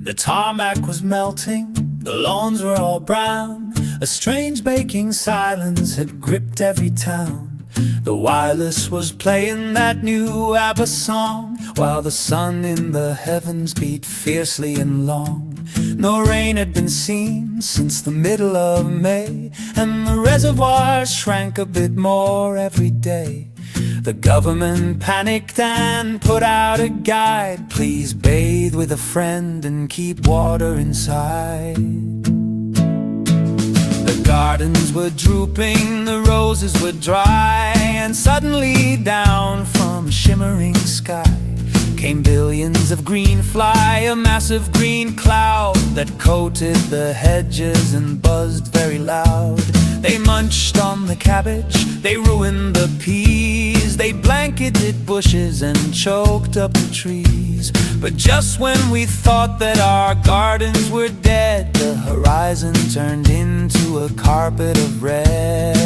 The tarmac was melting, the lawns were all brown. A strange baking silence had gripped every town. The wireless was playing that new ABBA song, while the sun in the heavens beat fiercely and long. No rain had been seen since the middle of May, and the reservoirs shrank a bit more every day. The government panicked and put out a guide: please bathe with a friend and keep water inside. The gardens were drooping, the roses were dry, and suddenly down from a shimmering sky came billions of greenfly, a massive green cloud that coated the hedges and buzzed very loud. They munched on the cabbage, they ruined the peas, they blanketed bushes and choked up the trees. But just when we thought that our gardens were dead, the horizon turned into a carpet of red.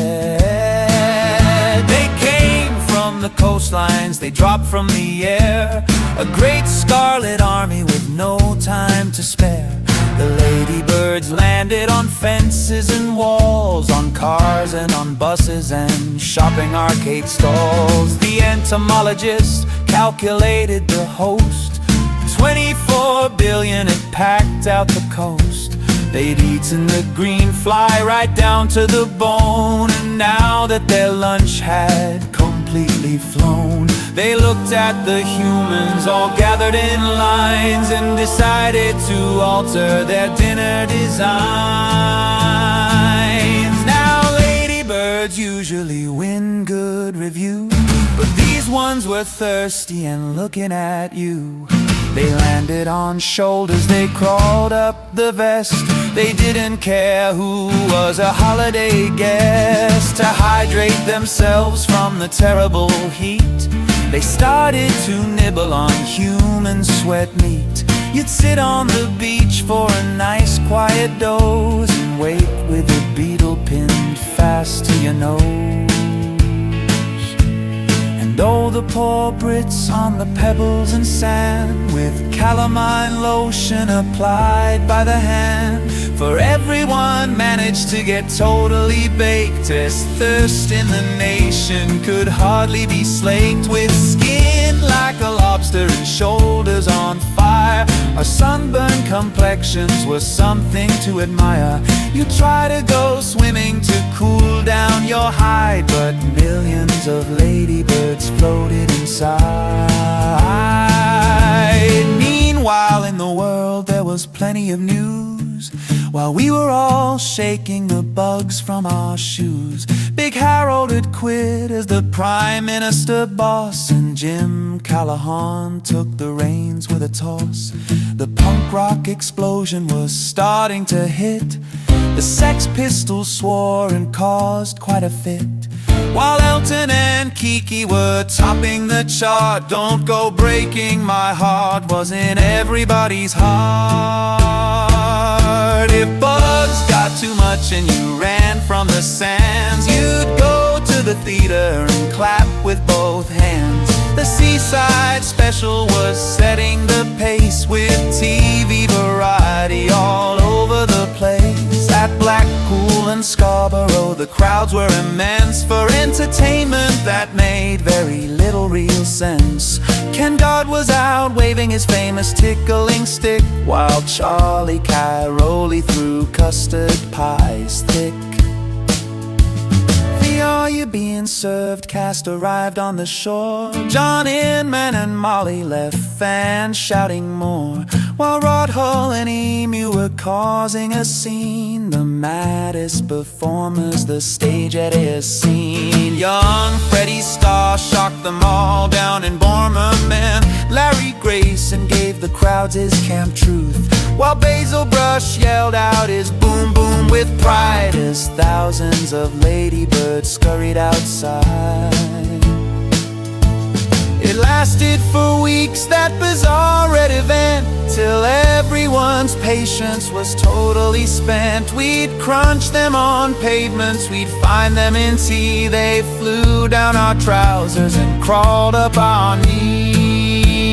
They came from the coastlines, they dropped from the air, a great scarlet army with no time to spare. The ladybirds landed on fences and walls, on cars and on buses and shopping arcade stalls. The entomologists calculated the host, 24 billion had packed out the coast. They'd eaten the greenfly right down to the bone, and now that their lunch had completely flown, they looked at the humans all gathered in lines and decided to alter their dinner designs. Now ladybirds usually win good reviews, but these ones were thirsty and looking at you. They landed on shoulders, they crawled up the vest. They didn't care who was a holiday guest. To hydrate themselves from the terrible heat, they started to nibble on human sweat meat. You'd sit on the beach for a nice quiet doze and wait with a beetle pinned fast to your nose. And oh, the poor Brits on the pebbles and sand, with calamine lotion applied by the hand. For everyone managed to get totally baked, as thirst in the nation could hardly be slaked. With skin like a lobster and shoulders on fire, our sunburned complexions were something to admire. You try to go swimming to cool down your hide, but millions of ladybirds floated inside. Meanwhile in the world there was plenty of news, while we were all shaking the bugs from our shoes. Big Harold had quit as the Prime Minister boss, and Jim Callahan took the reins with a toss. The punk rock explosion was starting to hit. The Sex Pistols swore and caused quite a fit, while Elton and Kiki were topping the chart. Don't Go Breaking My Heart was in everybody's heart. If bugs got too much and you ran from the sands, you'd go to the theater and clap with both hands. The Seaside Special was setting the pace, with TV variety all over the place. At Blackpool and Scarborough the crowds were immense, for entertainment that made very little real sense. Ken Dodd was out waving his famous tickling stick, while Charlie Cairoli threw custard pies thick. Are you being served? Cast arrived on the shore. John Inman and Molly left fans shouting more, while Rod Hull and Emu were causing a scene. The maddest performers the stage had ever seen. Young Freddie Starr shocked them all down in Borman. Larry Grayson gave the crowds his camp truth, while Basil Brush yelled out his boom boom with pride, as thousands of ladybirds scurried outside. It lasted for weeks, that bizarre red event, till everyone's patience was totally spent. We'd crunch them on pavements, we'd find them in tea. They flew down our trousers and crawled up our knee.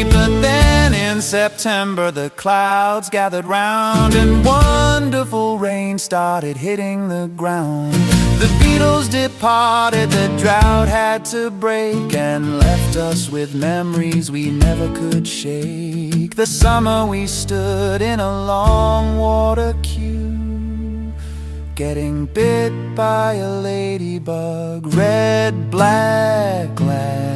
But then in September, the clouds gathered round, and wonderful rain started hitting the ground. The beetles departed, the drought had to break, and left us with memories we never could shake. The summer we stood in a long water queue, getting bit by a ladybug, red, black, glad.